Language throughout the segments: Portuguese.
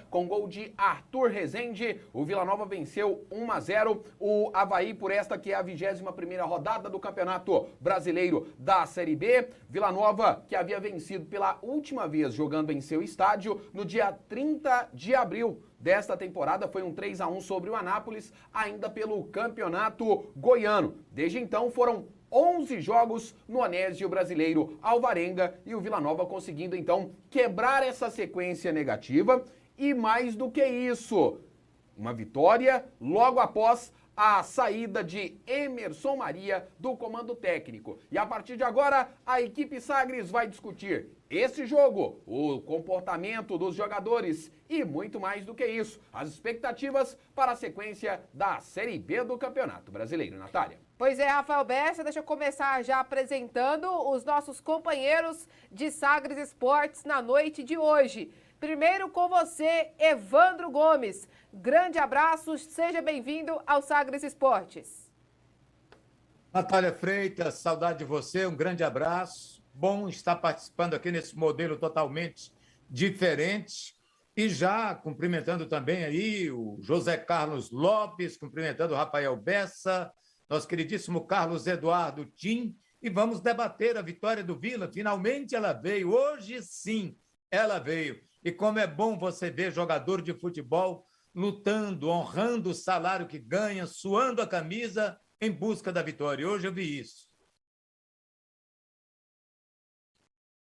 com gol de Arthur Rezende. O Vila Nova venceu 1-0 o Avaí por esta que é a 21ª rodada do Campeonato Brasileiro da Série B. Vila Nova, que havia vencido pela última vez jogando em seu estádio no dia 30 de abril desta temporada, foi um 3-1 sobre o Anápolis, ainda pelo Campeonato Goiano. Desde então foram 11 jogos no Anésio Brasileiro Alvarenga e o Vila Nova conseguindo então quebrar essa sequência negativa e mais do que isso, uma vitória logo após a saída de Emerson Maria do comando técnico. E a partir de agora, a equipe Sagres vai discutir esse jogo, o comportamento dos jogadores e muito mais do que isso, as expectativas para a sequência da Série B do Campeonato Brasileiro. Natália. Pois é, Rafael Bessa, deixa eu começar já apresentando os nossos companheiros de Sagres Esportes na noite de hoje. Primeiro com você, Evandro Gomes. Grande abraço, seja bem-vindo ao Sagres Esportes. Natália Freitas, saudade de você, um grande abraço. Bom estar participando aqui nesse modelo totalmente diferente. E já cumprimentando também aí o José Carlos Lopes, cumprimentando o Rafael Bessa, nosso queridíssimo Carlos Eduardo Tim. E vamos debater a vitória do Vila. Finalmente ela veio, hoje sim ela veio. E como é bom você ver jogador de futebol lutando, honrando o salário que ganha, suando a camisa em busca da vitória. Hoje eu vi isso.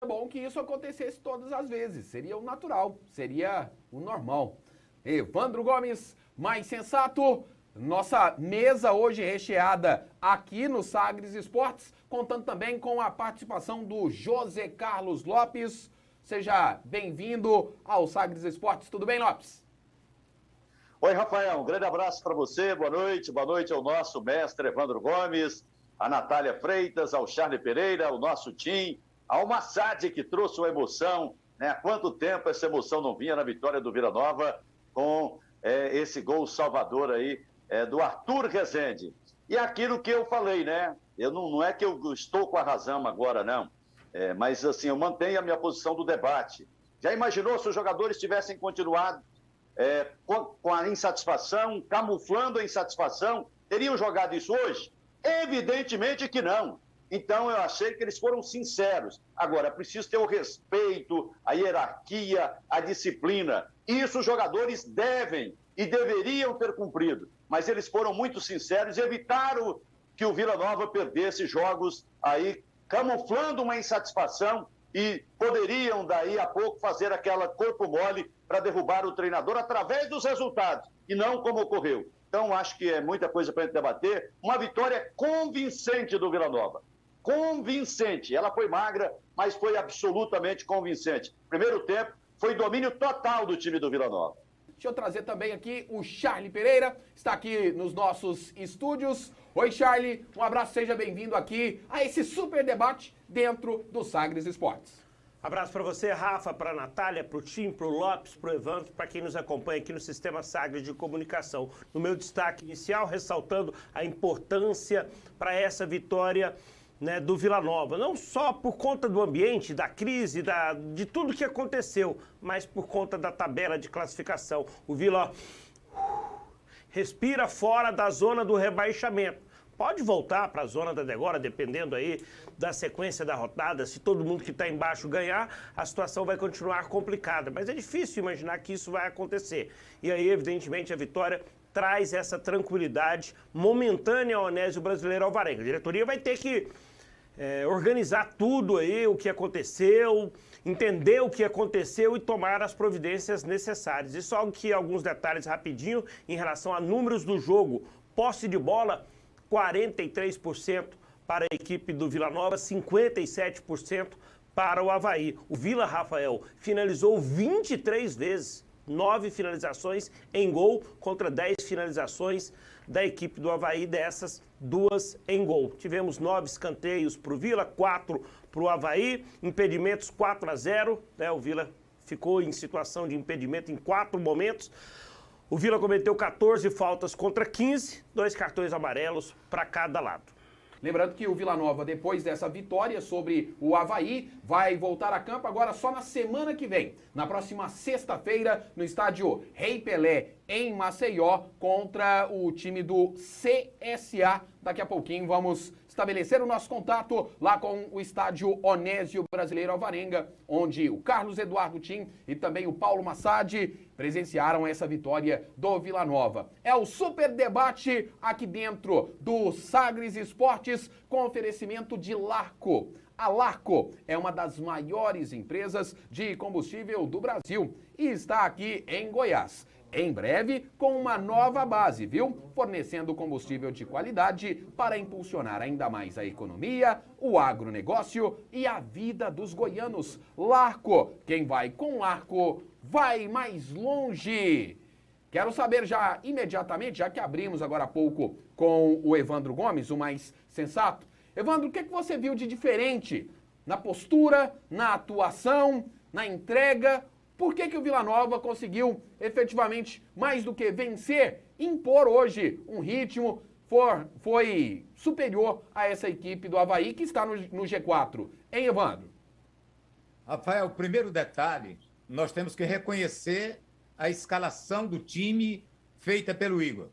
É bom que isso acontecesse todas as vezes. Seria o natural, seria o normal. Evandro Gomes, mais sensato. Nossa mesa hoje recheada aqui no Sagres Esportes, contando também com a participação do José Carlos Lopes. Seja bem-vindo ao Sagres Esportes. Tudo bem, Lopes? Oi, Rafael. Um grande abraço para você. Boa noite. Boa noite ao nosso mestre Evandro Gomes, a Natália Freitas, ao Charlie Pereira, ao nosso Tim, ao Massad, que trouxe uma emoção. Né? Há quanto tempo essa emoção não vinha na vitória do Vila Nova com esse gol salvador aí do Arthur Rezende. E aquilo que eu falei, né? Não é que eu estou com a razão agora, não. Mas, assim, eu mantenho a minha posição do debate. Já imaginou se os jogadores tivessem continuado com a insatisfação, camuflando a insatisfação? Teriam jogado isso hoje? Evidentemente que não. Então, eu achei que eles foram sinceros. Agora, é preciso ter o respeito, a hierarquia, a disciplina. Isso os jogadores devem e deveriam ter cumprido. Mas eles foram muito sinceros e evitaram que o Vila Nova perdesse jogos aí, camuflando uma insatisfação, e poderiam daí a pouco fazer aquela corpo mole para derrubar o treinador através dos resultados, e não como ocorreu. Então, acho que é muita coisa para a gente debater. Uma vitória convincente do Vila Nova. Convincente. Ela foi magra, mas foi absolutamente convincente. Primeiro tempo, foi domínio total do time do Vila Nova. Deixa eu trazer também aqui o Charlie Pereira, está aqui nos nossos estúdios. Oi, Charlie, um abraço, seja bem-vindo aqui a esse super debate dentro do Sagres Esportes. Abraço para você, Rafa, para a Natália, para o Tim, para o Lopes, para o Evandro, para quem nos acompanha aqui no Sistema Sagres de Comunicação. No meu destaque inicial, ressaltando a importância para essa vitória, né, do Vila Nova, não só por conta do ambiente, da crise, de tudo que aconteceu, mas por conta da tabela de classificação. O Vila respira fora da zona do rebaixamento. Pode voltar para a zona da degola, dependendo aí da sequência da rodada. Se todo mundo que está embaixo ganhar, a situação vai continuar complicada. Mas é difícil imaginar que isso vai acontecer. E aí, evidentemente, a vitória traz essa tranquilidade momentânea ao Anésio Brasileiro Alvarenga. A diretoria vai ter que organizar tudo aí, o que aconteceu, entender o que aconteceu e tomar as providências necessárias. E só que alguns detalhes rapidinho em relação a números do jogo. Posse de bola, 43% para a equipe do Vila Nova, 57% para o Avaí. O Vila, Rafael, finalizou 23 vezes, 9 finalizações em gol contra 10 finalizações da equipe do Avaí, dessas 2 em gol. Tivemos 9 escanteios para o Vila, 4 para o Avaí, impedimentos 4-0, né? O Vila ficou em situação de impedimento em 4 momentos. O Vila cometeu 14 faltas contra 15, 2 cartões amarelos para cada lado. Lembrando que o Vila Nova, depois dessa vitória sobre o Avaí, vai voltar a campo agora só na semana que vem, na próxima sexta-feira, no estádio Rei Pelé, em Maceió, contra o time do CSA. Daqui a pouquinho vamos estabelecer o nosso contato lá com o estádio Onésio Brasileiro Alvarenga, onde o Carlos Eduardo Tim e também o Paulo Massad presenciaram essa vitória do Vila Nova. É o super debate aqui dentro do Sagres Esportes com oferecimento de Larco. A Larco é uma das maiores empresas de combustível do Brasil e está aqui em Goiás. Em breve, com uma nova base, viu? Fornecendo combustível de qualidade para impulsionar ainda mais a economia, o agronegócio e a vida dos goianos. Larco, quem vai com Larco, vai mais longe. Quero saber já imediatamente, já que abrimos agora há pouco com o Evandro Gomes, o mais sensato. Evandro, o que você viu de diferente na postura, na atuação, na entrega? Por que o Vila Nova conseguiu efetivamente, mais do que vencer, impor hoje um ritmo, foi superior a essa equipe do Avaí que está no G4? Hein, Evandro? Rafael, o primeiro detalhe, nós temos que reconhecer a escalação do time feita pelo Igor.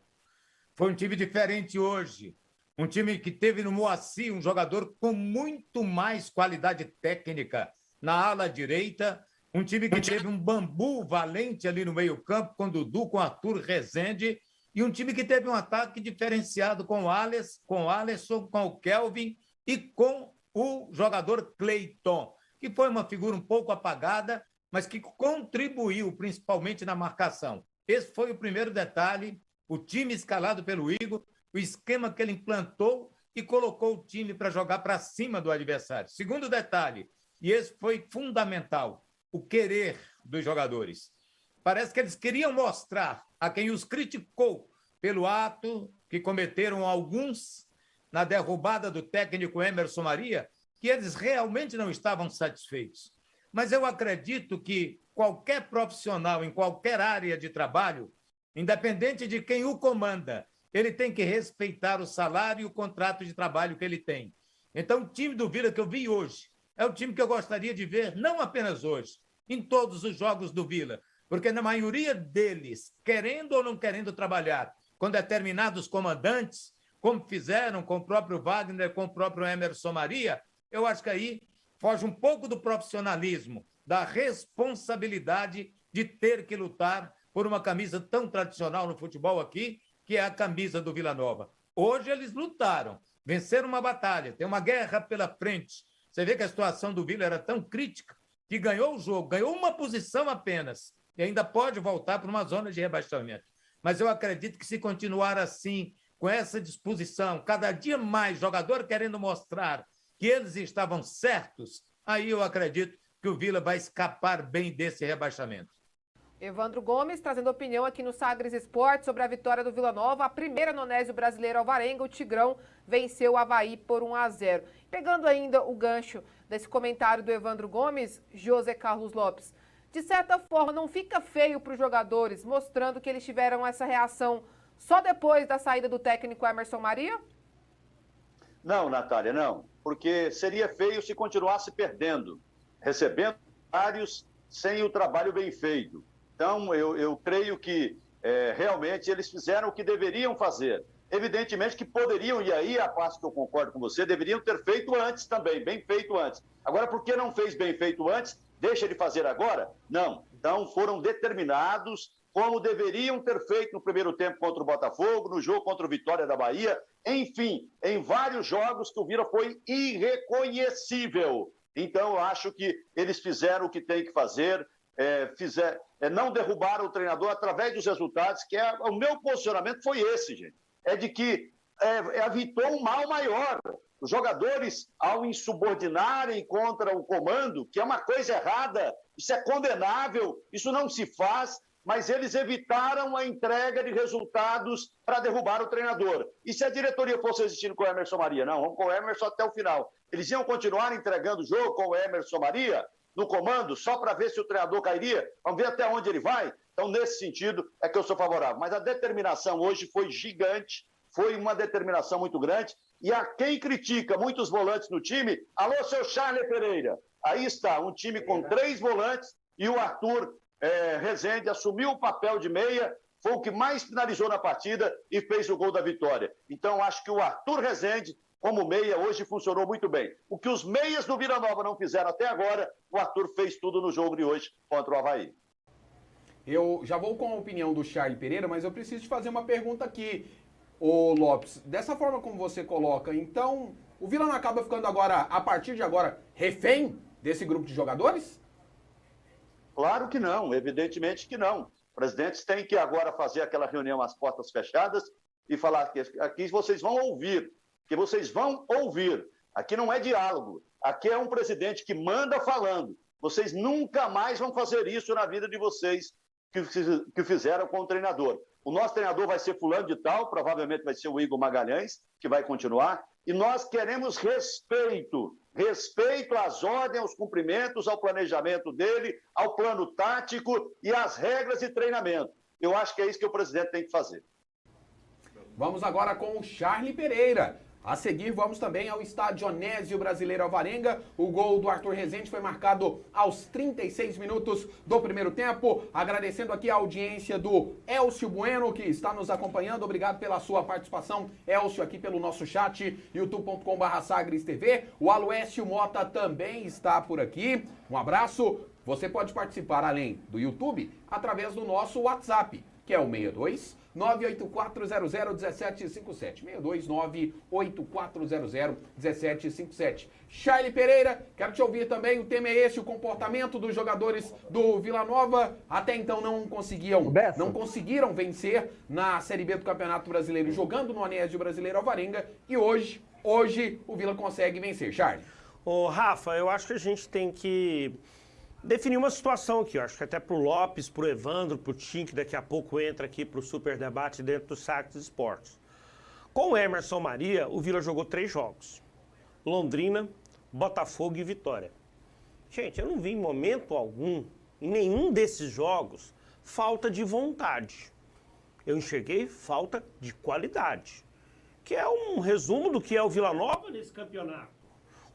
Foi um time diferente hoje, um time que teve no Moacir um jogador com muito mais qualidade técnica na ala direita, um time que teve um Bambu Valente ali no meio-campo, com Dudu, com Arthur Rezende, e um time que teve um ataque diferenciado com o Alisson, com o Kelvin e com o jogador Cleiton, que foi uma figura um pouco apagada, mas que contribuiu principalmente na marcação. Esse foi o primeiro detalhe, o time escalado pelo Igor, o esquema que ele implantou e colocou o time para jogar para cima do adversário. Segundo detalhe, e esse foi fundamental, o querer dos jogadores. Parece que eles queriam mostrar a quem os criticou pelo ato que cometeram alguns na derrubada do técnico Emerson Maria, que eles realmente não estavam satisfeitos. Mas eu acredito que qualquer profissional em qualquer área de trabalho, independente de quem o comanda, ele tem que respeitar o salário e o contrato de trabalho que ele tem. Então, o time do Vila que eu vi hoje é o time que eu gostaria de ver, não apenas hoje, em todos os jogos do Vila, porque na maioria deles, querendo ou não querendo trabalhar com determinados comandantes, como fizeram com o próprio Wagner, com o próprio Emerson Maria, eu acho que aí foge um pouco do profissionalismo, da responsabilidade de ter que lutar por uma camisa tão tradicional no futebol aqui, que é a camisa do Vila Nova. Hoje eles lutaram, venceram uma batalha, tem uma guerra pela frente. Você vê que a situação do Vila era tão crítica que ganhou o jogo, ganhou uma posição apenas e ainda pode voltar para uma zona de rebaixamento. Mas eu acredito que se continuar assim, com essa disposição, cada dia mais jogador querendo mostrar que eles estavam certos, aí eu acredito que o Vila vai escapar bem desse rebaixamento. Evandro Gomes trazendo opinião aqui no Sagres Esportes sobre a vitória do Vila Nova, a primeira no Onésio Brasileiro Alvarenga, o Tigrão venceu o Avaí por 1-0. Pegando ainda o gancho desse comentário do Evandro Gomes, José Carlos Lopes, de certa forma não fica feio para os jogadores, mostrando que eles tiveram essa reação só depois da saída do técnico Emerson Maria? Não, Natália, não, porque seria feio se continuasse perdendo, recebendo vários sem o trabalho bem feito. Então, eu creio que realmente eles fizeram o que deveriam fazer. Evidentemente que poderiam, e aí a parte que eu concordo com você, deveriam ter feito antes também, bem feito antes. Agora, por que não fez bem feito antes? Deixa ele fazer agora? Não. Então, foram determinados como deveriam ter feito no primeiro tempo contra o Botafogo, no jogo contra o Vitória da Bahia, enfim, em vários jogos que o Vila foi irreconhecível. Então, eu acho que eles fizeram o que tem que fazer, não derrubaram o treinador através dos resultados, que o meu posicionamento foi esse, gente. É de que evitou um mal maior. Os jogadores, ao insubordinarem contra o comando, que é uma coisa errada, isso é condenável, isso não se faz, mas eles evitaram a entrega de resultados para derrubar o treinador. E se a diretoria fosse existindo com o Emerson Maria? Não, vamos com o Emerson até o final. Eles iam continuar entregando o jogo com o Emerson Maria no comando, só para ver se o treinador cairia? Vamos ver até onde ele vai? Então, nesse sentido, é que eu sou favorável. Mas a determinação hoje foi gigante, foi uma determinação muito grande, E a quem critica muitos volantes no time, alô, seu Charles Pereira. Aí está, um time com 3 volantes e o Arthur Rezende assumiu o papel de meia, foi o que mais finalizou na partida e fez o gol da vitória. Então, acho que o Arthur Rezende, como meia, hoje funcionou muito bem. O que os meias do Vila Nova não fizeram até agora, o Arthur fez tudo no jogo de hoje contra o Avaí. Eu já vou com a opinião do Charles Pereira, mas eu preciso te fazer uma pergunta aqui, ô Lopes. Dessa forma como você coloca, então, o Vila não acaba ficando agora, a partir de agora, refém desse grupo de jogadores? Claro que não, evidentemente que não. Presidentes têm que agora fazer aquela reunião às portas fechadas e falar que aqui vocês vão ouvir, que vocês vão ouvir. Aqui não é diálogo, aqui é um presidente que manda falando. Vocês nunca mais vão fazer isso na vida de vocês que fizeram com o treinador. O nosso treinador vai ser fulano de tal, provavelmente vai ser o Igor Magalhães, que vai continuar, e nós queremos respeito às ordens, aos cumprimentos, ao planejamento dele, ao plano tático e às regras de treinamento. Eu acho que é isso que o presidente tem que fazer. Vamos agora com o Charles Pereira. A seguir, vamos também ao estádio Onésio Brasileiro Alvarenga. O gol do Arthur Rezende foi marcado aos 36 minutos do primeiro tempo. Agradecendo aqui a audiência do Elcio Bueno, que está nos acompanhando. Obrigado pela sua participação, Elcio, aqui pelo nosso chat, youtube.com/SagresTV. O Aloécio Mota também está por aqui. Um abraço. Você pode participar, além do YouTube, através do nosso WhatsApp, que é o 62 984001757. 62984001757. Charles Pereira, quero te ouvir também. O tema é esse, o comportamento dos jogadores do Vila Nova. Até então não conseguiram vencer na Série B do Campeonato Brasileiro, jogando no Onésio Brasileiro Alvarenga. E hoje o Vila consegue vencer. Charles. Ô, Rafa, eu acho que a gente tem que definir uma situação aqui, eu acho que até pro Lopes, pro Evandro, pro Tim, que daqui a pouco entra aqui pro super debate dentro do Sagres Esportes. Com o Emerson Maria, o Vila jogou 3 jogos. Londrina, Botafogo e Vitória. Gente, eu não vi em momento algum, em nenhum desses jogos, falta de vontade. Eu enxerguei falta de qualidade, que é um resumo do que é o Vila Nova nesse campeonato.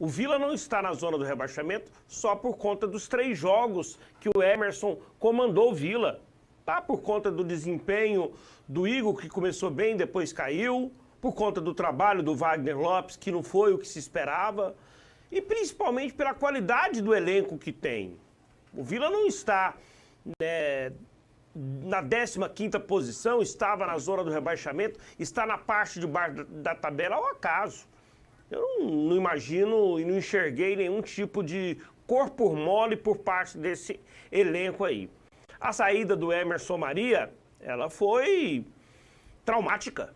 O Vila não está na zona do rebaixamento só por conta dos 3 jogos que o Emerson comandou o Vila. Tá? Por conta do desempenho do Igor, que começou bem, depois caiu. Por conta do trabalho do Wagner Lopes, que não foi o que se esperava. E principalmente pela qualidade do elenco que tem. O Vila não está na 15ª posição, estava na zona do rebaixamento, está na parte de baixo da tabela ao acaso. Eu não imagino e não enxerguei nenhum tipo de corpo mole por parte desse elenco aí. A saída do Emerson Maria, ela foi traumática.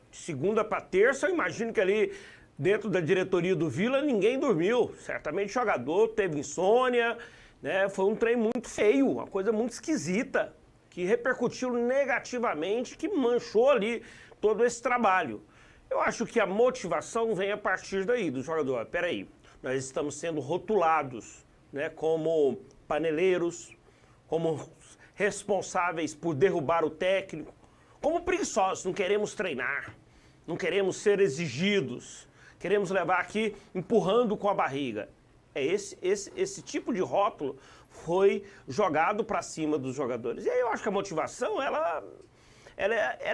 De segunda para terça, eu imagino que ali dentro da diretoria do Vila ninguém dormiu. Certamente o jogador teve insônia, né? Foi um trem muito feio, uma coisa muito esquisita, que repercutiu negativamente, que manchou ali todo esse trabalho. Eu acho que a motivação vem a partir daí, do jogador. Peraí, nós estamos sendo rotulados, né, como paneleiros, como responsáveis por derrubar o técnico, como preguiçosos, não queremos treinar, não queremos ser exigidos, queremos levar aqui empurrando com a barriga. Esse tipo de rótulo foi jogado para cima dos jogadores. E aí eu acho que a motivação, ela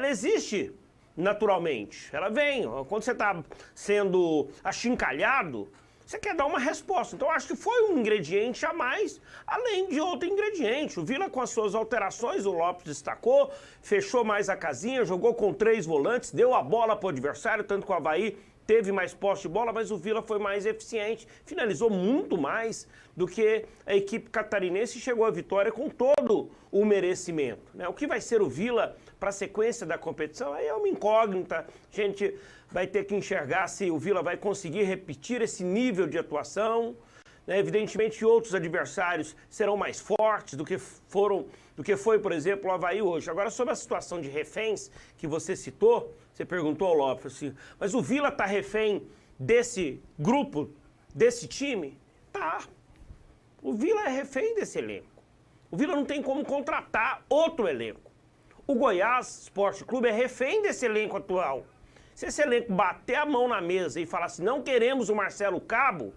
existe naturalmente. Ela vem. Quando você está sendo achincalhado, você quer dar uma resposta. Então, eu acho que foi um ingrediente a mais, além de outro ingrediente. O Vila, com as suas alterações, o Lopes destacou, fechou mais a casinha, jogou com 3 volantes, deu a bola para o adversário, tanto que o Avaí teve mais posse de bola, mas o Vila foi mais eficiente, finalizou muito mais do que a equipe catarinense e chegou à vitória com todo o merecimento, né? O que vai ser o Vila para a sequência da competição aí é uma incógnita. A gente vai ter que enxergar se o Vila vai conseguir repetir esse nível de atuação, né? Evidentemente, outros adversários serão mais fortes do que foi, por exemplo, o Avaí hoje. Agora, sobre a situação de reféns que você citou, você perguntou ao Lopes assim, mas o Vila está refém desse grupo, desse time? Tá. O Vila é refém desse elenco. O Vila não tem como contratar outro elenco. O Goiás Esporte Clube é refém desse elenco atual. Se esse elenco bater a mão na mesa e falar assim, não queremos o Marcelo Cabo,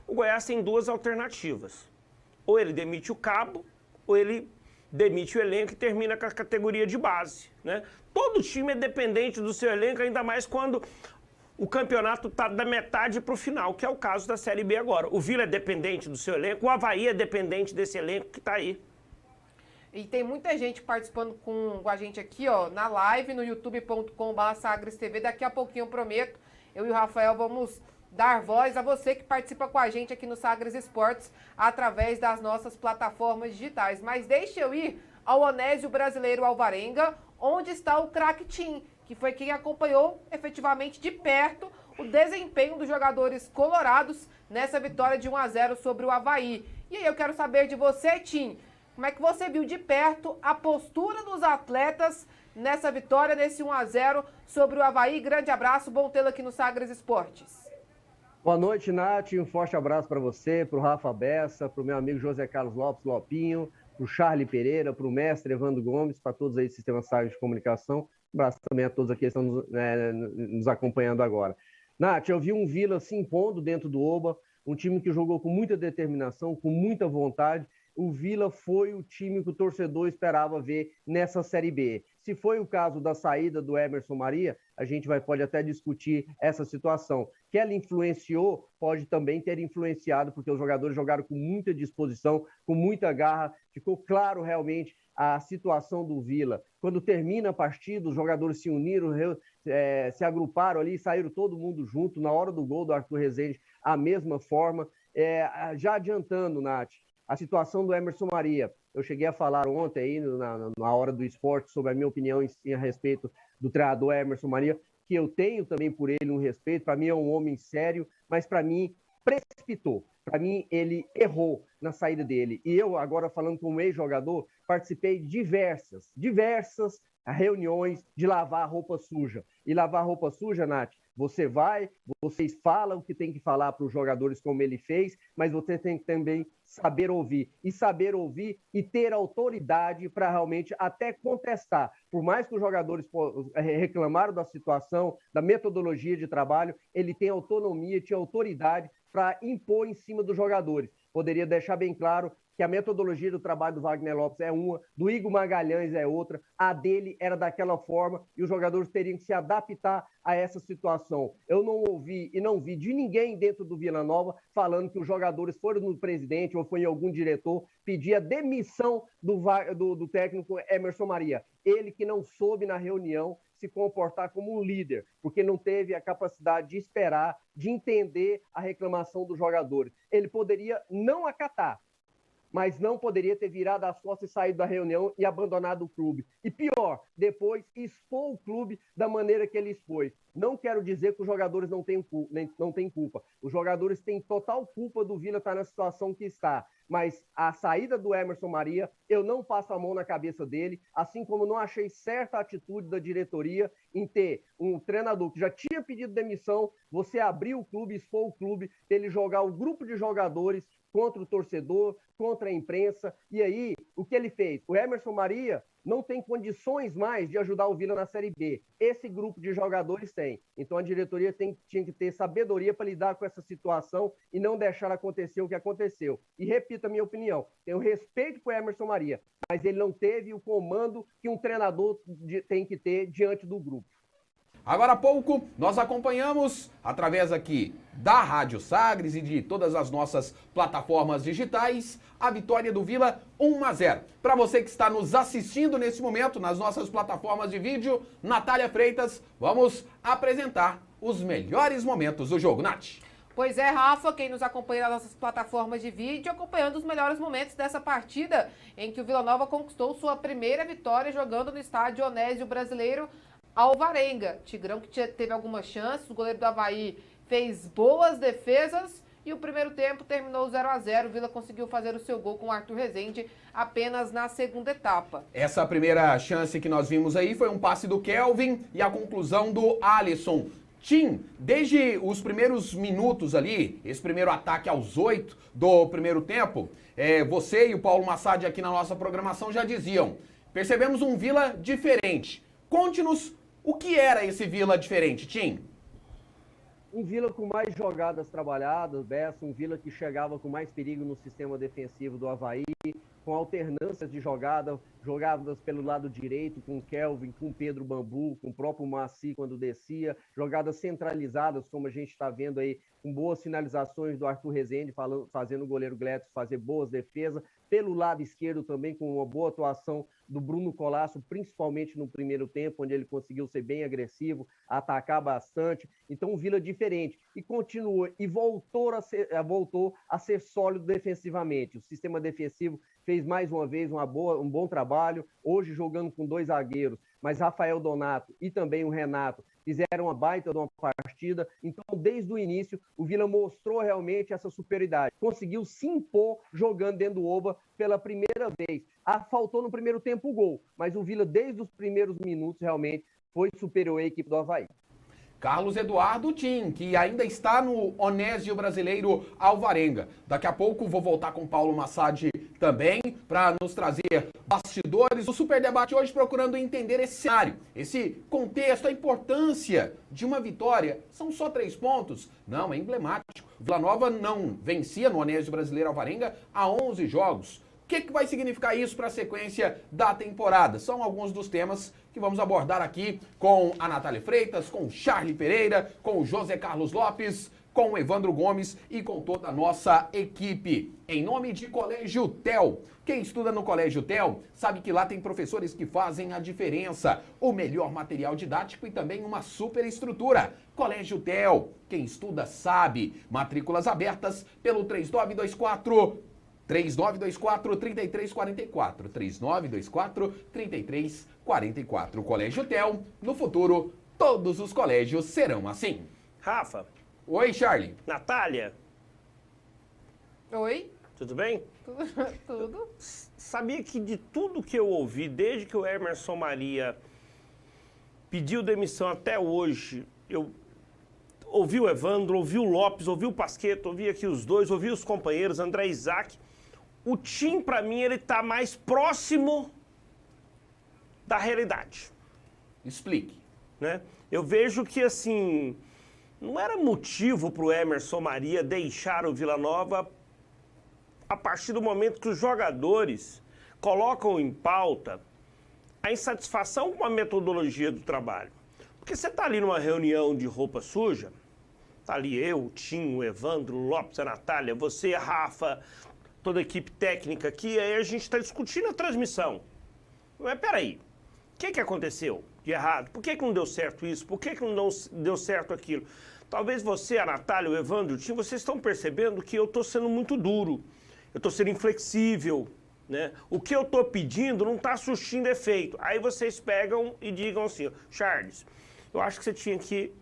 o Goiás tem duas alternativas. Ou ele demite o Cabo, ou ele demite o elenco e termina com a categoria de base, né? Todo time é dependente do seu elenco, ainda mais quando o campeonato está da metade para o final, que é o caso da Série B agora. O Vila é dependente do seu elenco, o Avaí é dependente desse elenco que está aí. E tem muita gente participando com a gente aqui, ó, na live, no youtube.com/SagresTV. Daqui a pouquinho, eu prometo, eu e o Rafael vamos dar voz a você que participa com a gente aqui no Sagres Esportes através das nossas plataformas digitais. Mas deixa eu ir ao Onésio Brasileiro Alvarenga, onde está o craque Tim, que foi quem acompanhou efetivamente de perto o desempenho dos jogadores colorados nessa vitória de 1-0 sobre o Avaí. E aí eu quero saber de você, Tim, como é que você viu de perto a postura dos atletas nessa vitória, nesse 1-0 sobre o Avaí? Grande abraço, bom tê-lo aqui no Sagres Esportes. Boa noite, Nath. Um forte abraço para você, para o Rafa Bessa, para o meu amigo José Carlos Lopes Lopinho, para o Charlie Pereira, para o mestre Evandro Gomes, para todos aí do Sistema Sagres de Comunicação. Um abraço também a todos aqui que estão nos acompanhando agora. Nath, eu vi um Vila se impondo dentro do Oba, um time que jogou com muita determinação, com muita vontade. O Vila foi o time que o torcedor esperava ver nessa Série B. Se foi o caso da saída do Emerson Maria, a gente pode até discutir essa situação. Que ela influenciou, pode também ter influenciado, porque os jogadores jogaram com muita disposição, com muita garra. Ficou claro realmente a situação do Vila. Quando termina a partida, os jogadores se uniram, se agruparam ali, saíram todo mundo junto. Na hora do gol do Arthur Rezende, a mesma forma. Já adiantando, Nath, a situação do Emerson Maria. Eu cheguei a falar ontem aí na hora do esporte sobre a minha opinião a respeito do treinador Emerson Maria, que eu tenho também por ele um respeito. Para mim é um homem sério, mas para mim precipitou. Para mim ele errou na saída dele. E eu, agora falando como ex-jogador, participei de diversas reuniões de lavar roupa suja. E lavar roupa suja, Nath, vocês falam o que tem que falar para os jogadores como ele fez, mas você tem que também saber ouvir. E saber ouvir e ter autoridade para realmente até contestar. Por mais que os jogadores reclamaram da situação, da metodologia de trabalho, ele tem autonomia, tinha autoridade para impor em cima dos jogadores. Poderia deixar bem claro que a metodologia do trabalho do Wagner Lopes é uma, do Igor Magalhães é outra, a dele era daquela forma e os jogadores teriam que se adaptar a essa situação. Eu não ouvi e não vi de ninguém dentro do Vila Nova falando que os jogadores foram no presidente ou foi em algum diretor pedir a demissão do técnico Emerson Maria. Ele que não soube na reunião se comportar como um líder, porque não teve a capacidade de esperar, de entender a reclamação dos jogadores. Ele poderia não acatar, mas não poderia ter virado as costas e saído da reunião e abandonado o clube. E pior, depois expor o clube da maneira que ele expôs. Não quero dizer que os jogadores não têm culpa. Os jogadores têm total culpa do Vila estar na situação que está. Mas a saída do Emerson Maria, eu não passo a mão na cabeça dele, assim como não achei certa a atitude da diretoria em ter um treinador que já tinha pedido demissão, você abrir o clube, expor o clube, ele jogar o grupo de jogadores contra o torcedor, contra a imprensa. E aí, o que ele fez? O Emerson Maria não tem condições mais de ajudar o Vila na Série B. Esse grupo de jogadores tem. Então a diretoria tinha que ter sabedoria para lidar com essa situação e não deixar acontecer o que aconteceu. E repito a minha opinião, tenho respeito por Emerson Maria, mas ele não teve o comando que um treinador tem que ter diante do grupo. Agora há pouco, nós acompanhamos, através aqui da Rádio Sagres e de todas as nossas plataformas digitais, a vitória do Vila 1-0. Para você que está nos assistindo nesse momento, nas nossas plataformas de vídeo, Natália Freitas, vamos apresentar os melhores momentos do jogo. Nath. Pois é, Rafa, quem nos acompanha nas nossas plataformas de vídeo, acompanhando os melhores momentos dessa partida em que o Vila Nova conquistou sua primeira vitória jogando no estádio Onésio Brasileiro Alvarenga. Tigrão que teve algumas chances, o goleiro do Avaí fez boas defesas e o primeiro tempo terminou 0-0. O Vila conseguiu fazer o seu gol com o Arthur Rezende apenas na segunda etapa. Essa primeira chance que nós vimos aí foi um passe do Kelvin e a conclusão do Alisson. Tim, desde os primeiros minutos ali, esse primeiro ataque aos 8 do primeiro tempo, você e o Paulo Massad aqui na nossa programação já diziam, percebemos um Vila diferente. Conte-nos O que era esse Vila diferente, Tim? Um Vila com mais jogadas trabalhadas, Bessa, um Vila que chegava com mais perigo no sistema defensivo do Avaí, com alternâncias de jogadas pelo lado direito, com o Kelvin, com o Pedro Bambu, com o próprio Maci quando descia, jogadas centralizadas, como a gente está vendo aí, com boas finalizações do Arthur Rezende, fazendo o goleiro Gletos fazer boas defesas, pelo lado esquerdo também com uma boa atuação do Bruno Colasso, principalmente no primeiro tempo, onde ele conseguiu ser bem agressivo, atacar bastante. Então, um Vila diferente. E continuou, e voltou a ser sólido defensivamente. O sistema defensivo fez mais uma vez um bom trabalho, hoje jogando com 2 zagueiros, mas Rafael Donato e também o Renato fizeram uma baita de uma partida. Então, desde o início, o Vila mostrou realmente essa superioridade. Conseguiu se impor jogando dentro do Oba pela primeira vez. Faltou no primeiro tempo o gol, mas o Vila, desde os primeiros minutos, realmente foi superior à equipe do Avaí. Carlos Eduardo Tim, que ainda está no Onésio Brasileiro Alvarenga. Daqui a pouco vou voltar com Paulo Massad também para nos trazer bastidores. O Super Debate hoje procurando entender esse cenário, esse contexto, a importância de uma vitória. São só 3 pontos? Não, é emblemático. Vila Nova não vencia no Onésio Brasileiro Alvarenga há 11 jogos. O que vai significar isso para a sequência da temporada? São alguns dos temas que vamos abordar aqui com a Natália Freitas, com o Charlie Pereira, com o José Carlos Lopes, com o Evandro Gomes e com toda a nossa equipe. Em nome de Colégio TEL. Quem estuda no Colégio TEL sabe que lá tem professores que fazem a diferença. O melhor material didático e também uma super estrutura. Colégio TEL. Quem estuda sabe. Matrículas abertas pelo 3924 3344. 3924-3344. Colégio TEL. No futuro, todos os colégios serão assim. Rafa. Oi, Charlie. Natália. Oi. Tudo bem? Tudo. Sabia que de tudo que eu ouvi, desde que o Emerson Maria pediu demissão até hoje, eu ouvi o Evandro, ouvi o Lopes, ouvi o Pasquetto, ouvi aqui os dois, ouvi os companheiros, André e Isaac. O Tim, para mim, ele tá mais próximo da realidade. Explique. Né? Eu vejo que, assim, não era motivo para o Emerson Maria deixar o Vila Nova a partir do momento que os jogadores colocam em pauta a insatisfação com a metodologia do trabalho. Porque você tá ali numa reunião de roupa suja, tá ali eu, o Tim, o Evandro, o Lopes, a Natália, você, a Rafa, toda a equipe técnica aqui, aí a gente está discutindo a transmissão. Mas peraí, o que aconteceu de errado? Por que não deu certo isso? Por que não deu certo aquilo? Talvez você, a Natália, o Evandro, o Tim, vocês estão percebendo que eu estou sendo muito duro, eu estou sendo inflexível, né? O que eu estou pedindo não está surtindo efeito. Aí vocês pegam e digam assim, Charles, eu acho que você tinha que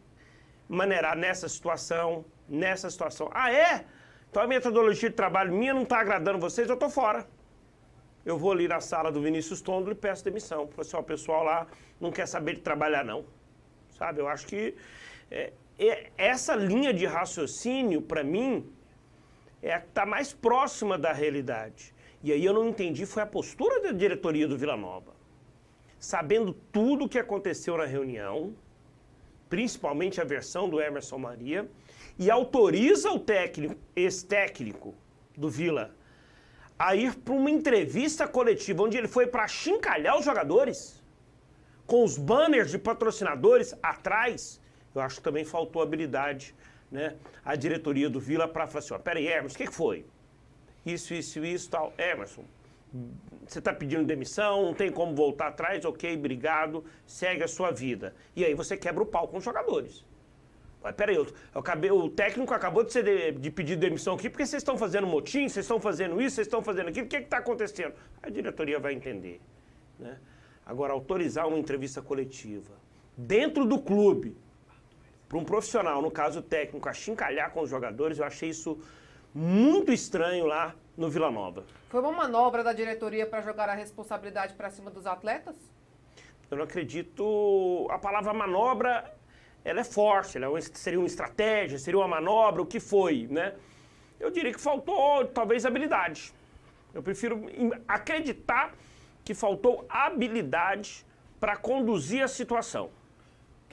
maneirar nessa situação. Ah, é? Então a metodologia de trabalho minha não está agradando vocês, eu estou fora. Eu vou ali na sala do Vinícius Tondolo e peço demissão. Falo assim, ó, o pessoal lá não quer saber de trabalhar, não. Sabe, eu acho que essa linha de raciocínio, para mim, é a que está mais próxima da realidade. E aí eu não entendi, foi a postura da diretoria do Vila Nova. Sabendo tudo o que aconteceu na reunião, principalmente a versão do Emerson Maria, e autoriza o ex-técnico do Vila a ir para uma entrevista coletiva, onde ele foi para achincalhar os jogadores, com os banners de patrocinadores atrás. Eu acho que também faltou habilidade, né, a diretoria do Vila para falar assim, ó, peraí, Emerson, o que foi? Isso, tal. Emerson, você está pedindo demissão, não tem como voltar atrás, ok, obrigado, segue a sua vida. E aí você quebra o pau com os jogadores. Mas peraí, o técnico acabou de pedir demissão aqui porque vocês estão fazendo motim, vocês estão fazendo isso, vocês estão fazendo aquilo, o que está acontecendo? A diretoria vai entender, né? Agora, autorizar uma entrevista coletiva dentro do clube para um profissional, no caso o técnico, achincalhar com os jogadores, eu achei isso muito estranho lá no Vila Nova. Foi uma manobra da diretoria para jogar a responsabilidade para cima dos atletas? Eu não acredito. A palavra manobra, ela é forte, seria uma estratégia, seria uma manobra, o que foi, né? Eu diria que faltou, talvez, habilidade. Eu prefiro acreditar que faltou habilidade para conduzir a situação.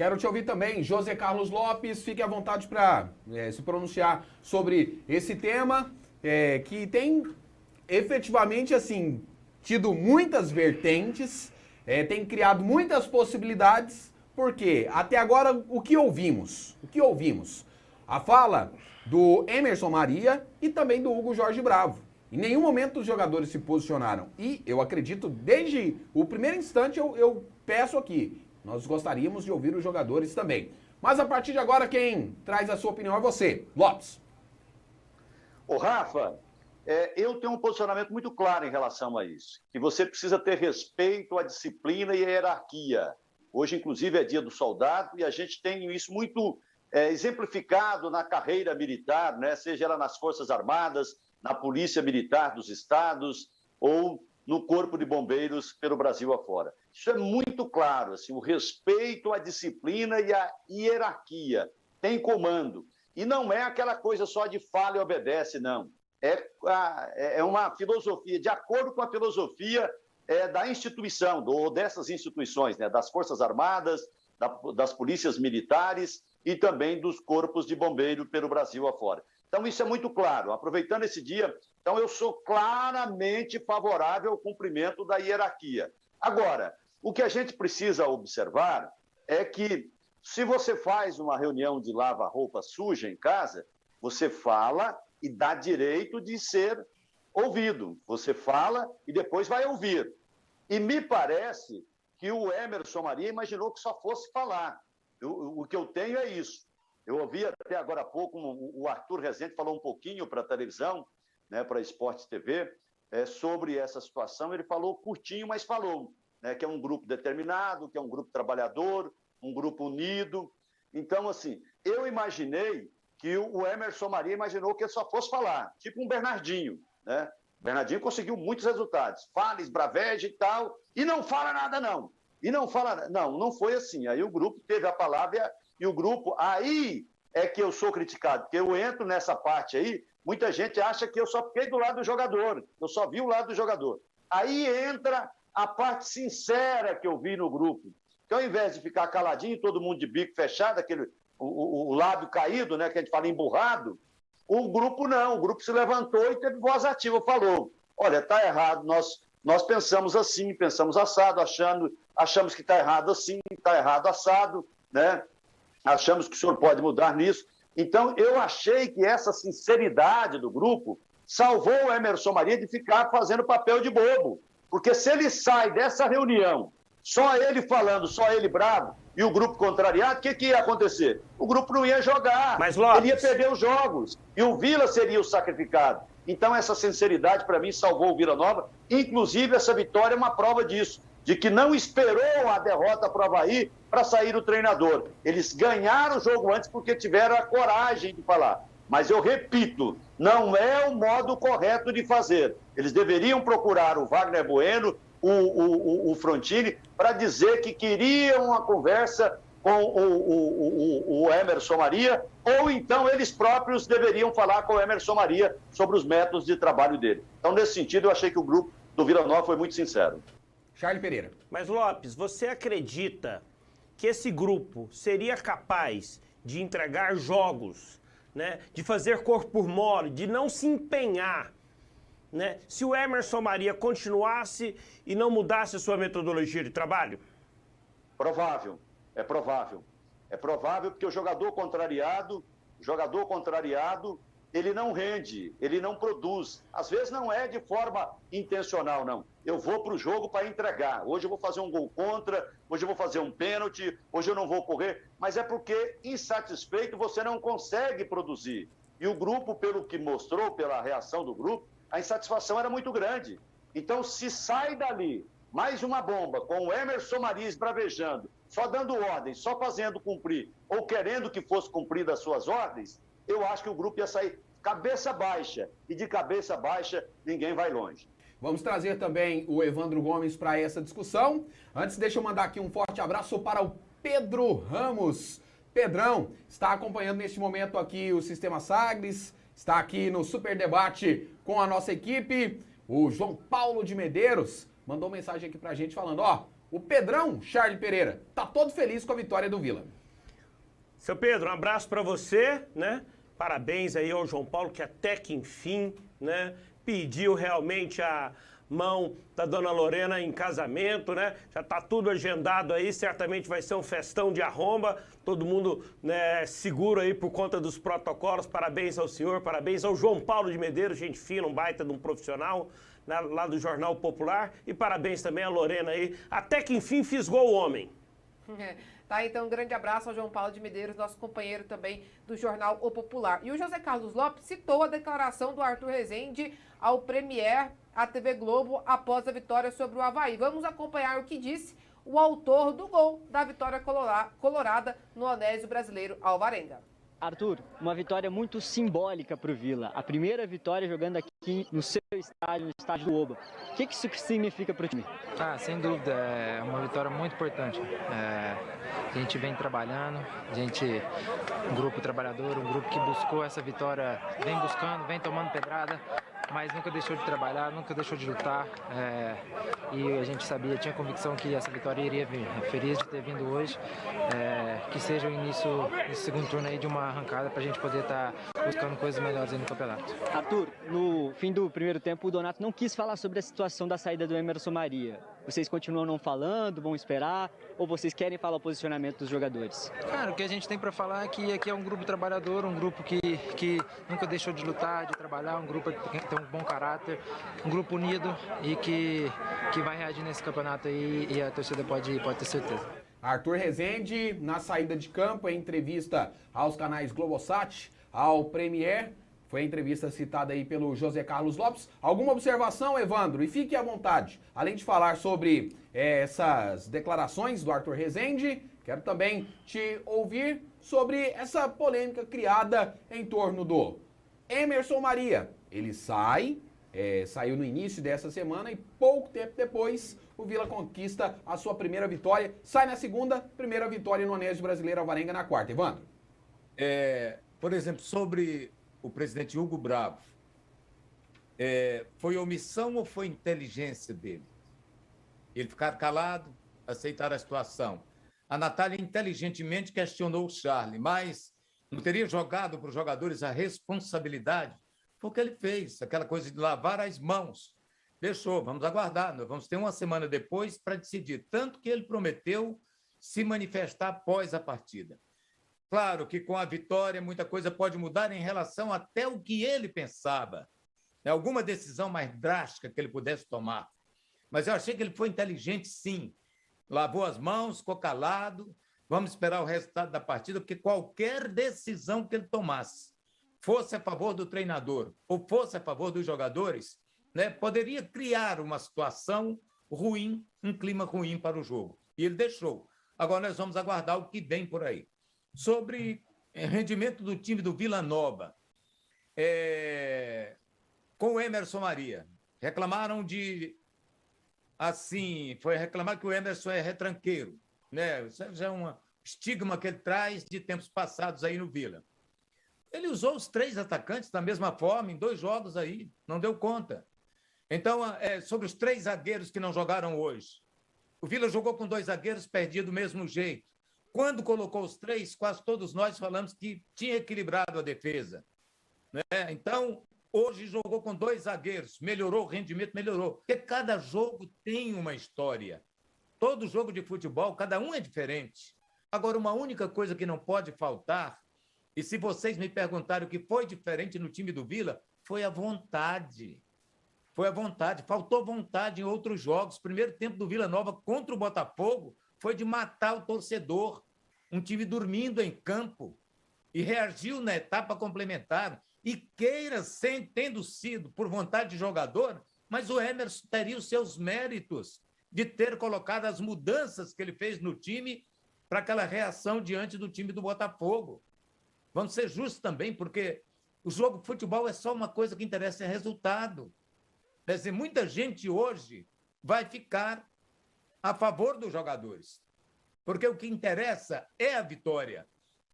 Quero te ouvir também, José Carlos Lopes, fique à vontade para se pronunciar sobre esse tema, que tem efetivamente, assim, tido muitas vertentes, tem criado muitas possibilidades, porque até agora o que ouvimos? A fala do Emerson Maria e também do Hugo Jorge Bravo. Em nenhum momento os jogadores se posicionaram. E eu acredito, desde o primeiro instante, eu peço aqui, nós gostaríamos de ouvir os jogadores também. Mas a partir de agora, quem traz a sua opinião é você, Lopes. Ô, Rafa, eu tenho um posicionamento muito claro em relação a isso, que você precisa ter respeito à disciplina e à hierarquia. Hoje, inclusive, é dia do soldado e a gente tem isso muito exemplificado na carreira militar, né? Seja ela nas Forças Armadas, na Polícia Militar dos Estados ou no Corpo de Bombeiros pelo Brasil afora. Isso é muito claro, assim, o respeito à disciplina e à hierarquia. Tem comando. E não é aquela coisa só de fala e obedece, não. É uma filosofia, de acordo com a filosofia da instituição, ou dessas instituições, né, das Forças Armadas, das polícias militares e também dos corpos de bombeiro pelo Brasil afora. Então, isso é muito claro. Aproveitando esse dia, então eu sou claramente favorável ao cumprimento da hierarquia. Agora, o que a gente precisa observar é que, se você faz uma reunião de lava-roupa suja em casa, você fala e dá direito de ser ouvido. Você fala e depois vai ouvir. E me parece que o Emerson Maria imaginou que só fosse falar. O que eu tenho é isso. Eu ouvi até agora há pouco o Arthur Rezende falou um pouquinho para a televisão, né, para a Esporte TV, sobre essa situação. Ele falou curtinho, mas falou, né, que é um grupo determinado, que é um grupo trabalhador, um grupo unido. Então, assim, eu imaginei que o Emerson Maria imaginou que ele só fosse falar, tipo um Bernardinho, né? O Bernardinho conseguiu muitos resultados, fala, esbraveja e tal, e não fala nada, não. Não foi assim. Aí o grupo teve a palavra e o grupo, aí é que eu sou criticado, porque eu entro nessa parte aí, muita gente acha que eu só fiquei do lado do jogador, eu só vi o lado do jogador. Aí entra a parte sincera que eu vi no grupo, que ao invés de ficar caladinho, todo mundo de bico fechado, o lábio caído, né, que a gente fala emburrado, o grupo não, o grupo se levantou e teve voz ativa, falou, olha, está errado, nós pensamos assim, pensamos assado, achamos que está errado assim, está errado assado, né? Achamos que o senhor pode mudar nisso. Então, eu achei que essa sinceridade do grupo salvou o Emerson Maria de ficar fazendo papel de bobo. Porque se ele sai dessa reunião, só ele falando, só ele bravo, e o grupo contrariado, o que ia acontecer? O grupo não ia jogar, mas, Lopes, ele ia perder os jogos, e o Vila seria o sacrificado. Então, essa sinceridade, para mim, salvou o Vila Nova. Inclusive, essa vitória é uma prova disso, de que não esperou a derrota para o Avaí para sair o treinador. Eles ganharam o jogo antes porque tiveram a coragem de falar. Mas eu repito, não é o modo correto de fazer. Eles deveriam procurar o Wagner Bueno, o Frontini, para dizer que queriam uma conversa com o Emerson Maria, ou então eles próprios deveriam falar com o Emerson Maria sobre os métodos de trabalho dele. Então, nesse sentido, eu achei que o grupo do Vila Nova foi muito sincero. Charlie Pereira. Mas, Lopes, você acredita que esse grupo seria capaz de entregar jogos, né, de fazer corpo por mole, de não se empenhar, né, se o Emerson Maria continuasse e não mudasse a sua metodologia de trabalho? Provável, é provável. É provável porque o jogador contrariado, ele não rende, ele não produz. Às vezes não é de forma intencional, não. Eu vou para o jogo para entregar. Hoje eu vou fazer um gol contra, hoje eu vou fazer um pênalti, hoje eu não vou correr. Mas é porque, insatisfeito, você não consegue produzir. E o grupo, pelo que mostrou, pela reação do grupo, a insatisfação era muito grande. Então, se sai dali mais uma bomba, com o Emerson Maria esbravejando, só dando ordens, só fazendo cumprir, ou querendo que fosse cumpridas as suas ordens, eu acho que o grupo ia sair cabeça baixa. E de cabeça baixa, ninguém vai longe. Vamos trazer também o Evandro Gomes para essa discussão. Antes, deixa eu mandar aqui um forte abraço para o Pedro Ramos. Pedrão está acompanhando neste momento aqui o Sistema Sagres, está aqui no Super Debate com a nossa equipe. O João Paulo de Medeiros mandou mensagem aqui pra gente falando, ó, O Pedrão, Charlie Pereira, tá todo feliz com a vitória do Vila. Seu Pedro, um abraço para você, né? Parabéns aí ao João Paulo, que até que enfim, né, pediu realmente a mão da dona Lorena em casamento, né? Já tá tudo agendado aí, certamente vai ser um festão de arromba, todo mundo, né, seguro aí por conta dos protocolos. Parabéns ao senhor, parabéns ao João Paulo de Medeiros, gente fina, um baita de um profissional, né, lá do Jornal Popular, e parabéns também à Lorena aí, até que enfim fisgou o homem. Tá, então um grande abraço ao João Paulo de Medeiros, nosso companheiro também do Jornal O Popular. E o José Carlos Lopes citou a declaração do Arthur Rezende ao Premier, à TV Globo, após a vitória sobre o Avaí. Vamos acompanhar o que disse o autor do gol da vitória colorada no Anésio Brasileiro Alvarenga. Arthur, uma vitória muito simbólica para o Vila. A primeira vitória jogando aqui no seu estádio, no estádio do Oba. O que isso significa para o time? Sem dúvida, é uma vitória muito importante. A gente vem trabalhando, um grupo trabalhador, um grupo que buscou essa vitória, vem buscando, vem tomando pedrada, mas nunca deixou de trabalhar, nunca deixou de lutar. E a gente sabia, tinha convicção que essa vitória iria vir. Feliz de ter vindo hoje, que seja o início desse segundo turno aí de uma arrancada para a gente poder estar buscando coisas melhores aí no campeonato. Arthur, no fim do primeiro tempo, o Donato não quis falar sobre a situação da saída do Emerson Maria. Vocês continuam não falando, vão esperar, ou vocês querem falar o posicionamento dos jogadores? Cara, o que a gente tem para falar é que aqui é um grupo trabalhador, um grupo que nunca deixou de lutar, de trabalhar, um grupo que tem um bom caráter, um grupo unido e que vai reagir nesse campeonato aí, e a torcida pode ter certeza. Arthur Rezende, na saída de campo, em entrevista aos canais Globosat, ao Premier, foi a entrevista citada aí pelo José Carlos Lopes. Alguma observação, Evandro? E fique à vontade. Além de falar sobre essas declarações do Arthur Rezende, quero também te ouvir sobre essa polêmica criada em torno do Emerson Maria. Ele saiu no início dessa semana e pouco tempo depois o Vila conquista a sua primeira vitória. Sai na segunda, primeira vitória no Anésio Brasileiro Alvarenga na quarta. Evandro? Por exemplo, sobre o presidente Hugo Bravo, foi omissão ou foi inteligência dele? Ele ficar calado, aceitar a situação. A Natália inteligentemente questionou o Charlie, mas não teria jogado para os jogadores a responsabilidade? Foi o que ele fez, aquela coisa de lavar as mãos. Deixou, vamos aguardar, nós vamos ter uma semana depois para decidir. Tanto que ele prometeu se manifestar após a partida. Claro que com a vitória muita coisa pode mudar em relação até o que ele pensava. Alguma decisão mais drástica que ele pudesse tomar. Mas eu achei que ele foi inteligente, sim. Lavou as mãos, ficou calado. Vamos esperar o resultado da partida, porque qualquer decisão que ele tomasse, fosse a favor do treinador ou fosse a favor dos jogadores, né, poderia criar uma situação ruim, um clima ruim para o jogo. E ele deixou. Agora nós vamos aguardar o que vem por aí. Sobre rendimento do time do Vila Nova, com o Emerson Maria, reclamaram foi reclamar que o Emerson é retranqueiro, né? Isso já é um estigma que ele traz de tempos passados aí no Vila. Ele usou os 3 atacantes da mesma forma em 2 jogos aí, não deu conta. Então, sobre os 3 zagueiros que não jogaram hoje, o Vila jogou com 2 zagueiros, perdia do mesmo jeito. Quando colocou os 3, quase todos nós falamos que tinha equilibrado a defesa, né? Então, hoje jogou com 2 zagueiros, melhorou o rendimento, melhorou. Porque cada jogo tem uma história. Todo jogo de futebol, cada um é diferente. Agora, uma única coisa que não pode faltar, e se vocês me perguntarem o que foi diferente no time do Vila, foi a vontade. Foi a vontade. Faltou vontade em outros jogos. O primeiro tempo do Vila Nova contra o Botafogo foi de matar o torcedor. Um time dormindo em campo e reagiu na etapa complementar. E queira, tendo sido por vontade de jogador, mas o Emerson teria os seus méritos de ter colocado as mudanças que ele fez no time para aquela reação diante do time do Botafogo. Vamos ser justos também, porque o jogo de futebol é só uma coisa que interessa, é resultado. Quer dizer, muita gente hoje vai ficar a favor dos jogadores, porque o que interessa é a vitória.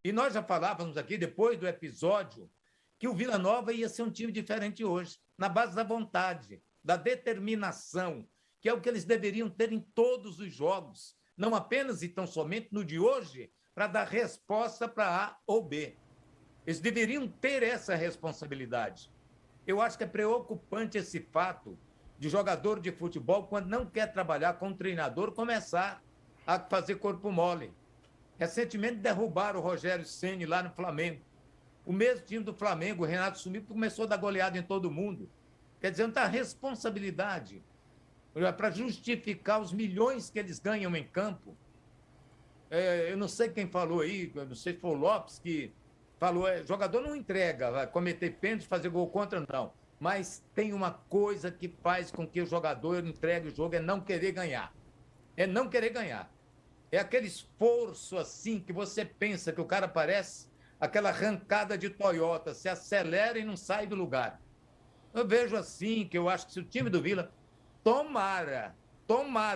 E nós já falávamos aqui, depois do episódio, que o Vila Nova ia ser um time diferente hoje, na base da vontade, da determinação, que é o que eles deveriam ter em todos os jogos, não apenas e tão somente no de hoje, para dar resposta para A ou B. Eles deveriam ter essa responsabilidade. Eu acho que é preocupante esse fato de jogador de futebol, quando não quer trabalhar com um treinador, começar a fazer corpo mole. Recentemente derrubaram o Rogério Ceni lá no Flamengo. O mesmo time do Flamengo, o Renato sumiu, começou a dar goleada em todo mundo. Quer dizer, não está a responsabilidade para justificar os milhões que eles ganham em campo. Eu não sei quem falou aí, eu não sei se foi o Lopes que falou, jogador não entrega, vai cometer pênalti, fazer gol contra, não. Mas tem uma coisa que faz com que o jogador entregue o jogo, é não querer ganhar. É não querer ganhar. É aquele esforço assim que você pensa que o cara parece aquela arrancada de Toyota, se acelera e não sai do lugar. Eu vejo assim, que eu acho que se o time do Vila, tomara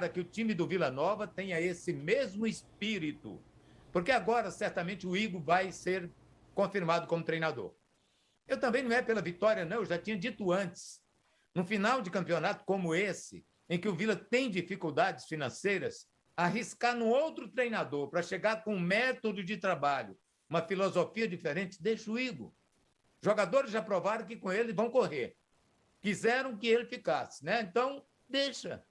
que o time do Vila Nova tenha esse mesmo espírito, porque agora certamente o Igor vai ser confirmado como treinador. Eu também não é pela vitória, não, eu já tinha dito antes. No final de campeonato como esse, em que o Vila tem dificuldades financeiras, arriscar num outro treinador para chegar com um método de trabalho, uma filosofia diferente, deixa o Igor. Jogadores já provaram que com ele vão correr. Quiseram que ele ficasse, né? Então, deixa.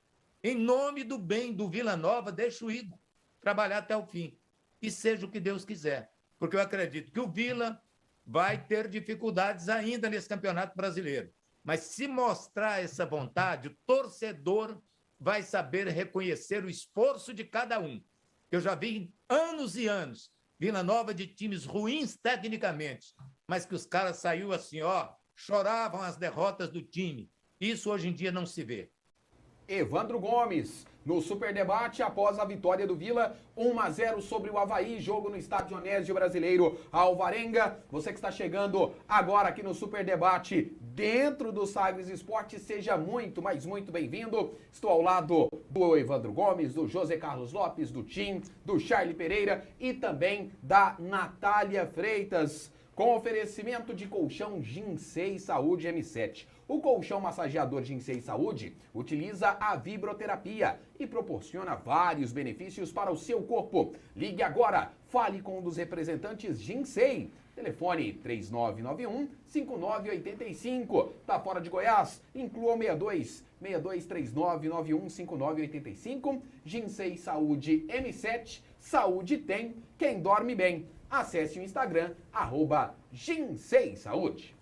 Em nome do bem do Vila Nova, deixa o Igor trabalhar até o fim. E seja o que Deus quiser. Porque eu acredito que o Vila vai ter dificuldades ainda nesse Campeonato Brasileiro. Mas se mostrar essa vontade, o torcedor vai saber reconhecer o esforço de cada um. Eu já vi anos e anos Vila Nova de times ruins tecnicamente, mas que os caras saíram assim, choravam as derrotas do time. Isso hoje em dia não se vê. Evandro Gomes, no Super Debate, após a vitória do Vila, 1-0 sobre o Avaí, jogo no Estádio Onésio Brasileiro Alvarenga. Você que está chegando agora aqui no Super Debate, dentro do Sagres Esportes, seja muito, mas muito bem-vindo. Estou ao lado do Evandro Gomes, do José Carlos Lopes, do Tim, do Charlie Pereira e também da Natália Freitas, com oferecimento de colchão Ginsei Saúde M7. O colchão massageador Ginsei Saúde utiliza a vibroterapia e proporciona vários benefícios para o seu corpo. Ligue agora, fale com um dos representantes Ginsei. Telefone 3991-5985. Tá fora de Goiás? Inclua o 6239915985. Ginsei Saúde M7. Saúde tem quem dorme bem. Acesse o Instagram, @Ginsei Saúde.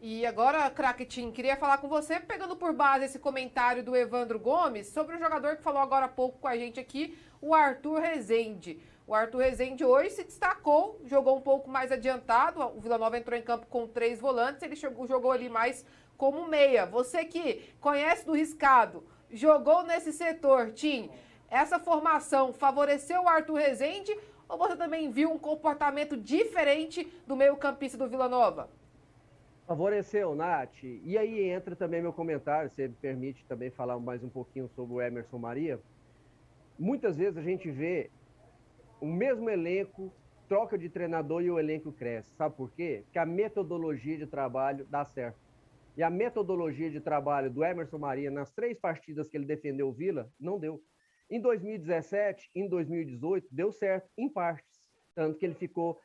E agora, craque Tim, queria falar com você, pegando por base esse comentário do Evandro Gomes, sobre o jogador que falou agora há pouco com a gente aqui, o Arthur Rezende. O Arthur Rezende hoje se destacou, jogou um pouco mais adiantado, o Vila Nova entrou em campo com 3 volantes, ele jogou ali mais como meia. Você que conhece do riscado, jogou nesse setor, Tim, essa formação favoreceu o Arthur Rezende ou você também viu um comportamento diferente do meio-campista do Vila Nova? Favoreceu, Nath. E aí entra também meu comentário, se me permite também falar mais um pouquinho sobre o Emerson Maria. Muitas vezes a gente vê o mesmo elenco, troca de treinador e o elenco cresce. Sabe por quê? Porque a metodologia de trabalho dá certo. E a metodologia de trabalho do Emerson Maria nas 3 partidas que ele defendeu o Vila, não deu. Em 2017, em 2018, deu certo, em partes. Tanto que ele ficou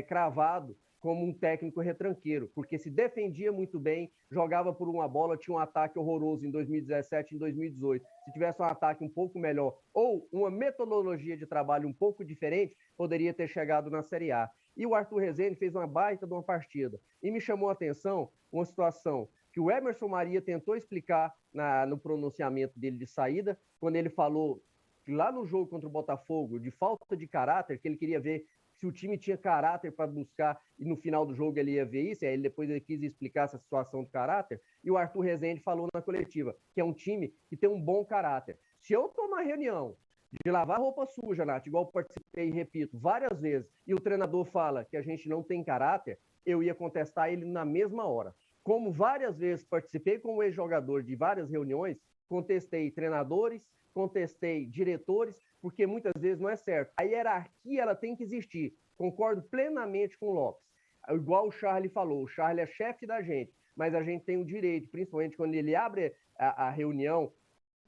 cravado como um técnico retranqueiro, porque se defendia muito bem, jogava por uma bola, tinha um ataque horroroso em 2017 e em 2018. Se tivesse um ataque um pouco melhor ou uma metodologia de trabalho um pouco diferente, poderia ter chegado na Série A. E o Arthur Rezende fez uma baita de uma partida. E me chamou a atenção uma situação que o Emerson Maria tentou explicar no pronunciamento dele de saída, quando ele falou que lá no jogo contra o Botafogo, de falta de caráter, que ele queria ver se o time tinha caráter para buscar, e no final do jogo ele ia ver isso, e aí depois ele quis explicar essa situação do caráter, e o Arthur Rezende falou na coletiva, que é um time que tem um bom caráter. Se eu estou na reunião de lavar roupa suja, Nath, igual eu participei e repito várias vezes, e o treinador fala que a gente não tem caráter, eu ia contestar ele na mesma hora. Como várias vezes participei como ex-jogador de várias reuniões, contestei treinadores, contestei diretores, porque muitas vezes não é certo. A hierarquia ela tem que existir. Concordo plenamente com o Lopes. Igual o Charlie falou, o Charlie é chefe da gente, mas a gente tem o direito, principalmente quando ele abre a reunião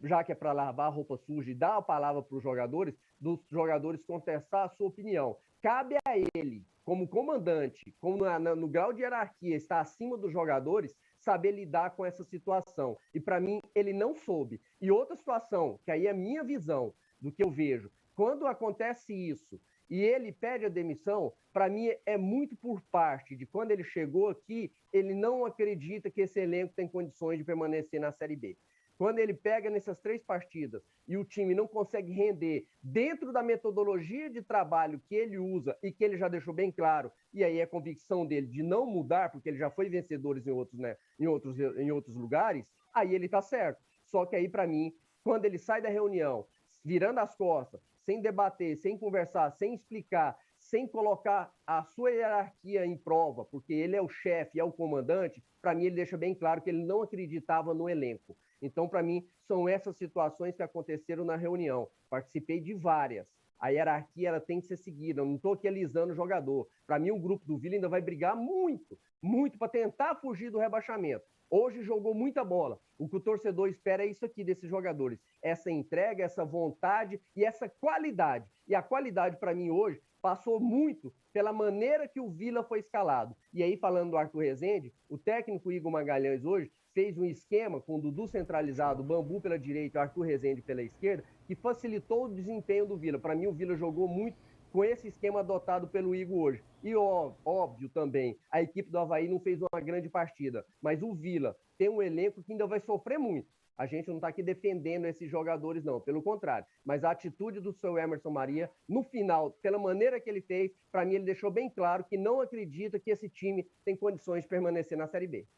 já que é para lavar a roupa suja e dar a palavra para os jogadores, dos jogadores contestar a sua opinião. Cabe a ele, como comandante, como no grau de hierarquia está acima dos jogadores, saber lidar com essa situação. E para mim, ele não soube. E outra situação, que aí é a minha visão do que eu vejo, quando acontece isso e ele pede a demissão, para mim é muito por parte de quando ele chegou aqui, ele não acredita que esse elenco tem condições de permanecer na Série B. Quando ele pega nessas 3 partidas e o time não consegue render dentro da metodologia de trabalho que ele usa e que ele já deixou bem claro, e aí é a convicção dele de não mudar, porque ele já foi vencedor em outros, né, em outros lugares, aí ele tá certo. Só que aí, para mim, quando ele sai da reunião, virando as costas, sem debater, sem conversar, sem explicar, sem colocar a sua hierarquia em prova, porque ele é o chefe, é o comandante, para mim ele deixa bem claro que ele não acreditava no elenco. Então, para mim, são essas situações que aconteceram na reunião. Participei de várias. A hierarquia ela tem que ser seguida. Eu não estou aqui alisando o jogador. Para mim, o grupo do Vila ainda vai brigar muito, muito para tentar fugir do rebaixamento. Hoje jogou muita bola. O que o torcedor espera é isso aqui desses jogadores. Essa entrega, essa vontade e essa qualidade. E a qualidade, para mim, hoje, passou muito pela maneira que o Vila foi escalado. E aí, falando do Arthur Rezende, o técnico Igor Magalhães hoje fez um esquema com o Dudu centralizado, Bambu pela direita e o Arthur Rezende pela esquerda, que facilitou o desempenho do Vila. Para mim, o Vila jogou muito com esse esquema adotado pelo Igor hoje. E óbvio também, a equipe do Avaí não fez uma grande partida, mas o Vila tem um elenco que ainda vai sofrer muito. A gente não está aqui defendendo esses jogadores, não, pelo contrário. Mas a atitude do seu Emerson Maria, no final, pela maneira que ele fez, para mim ele deixou bem claro que não acredita que esse time tem condições de permanecer na Série B.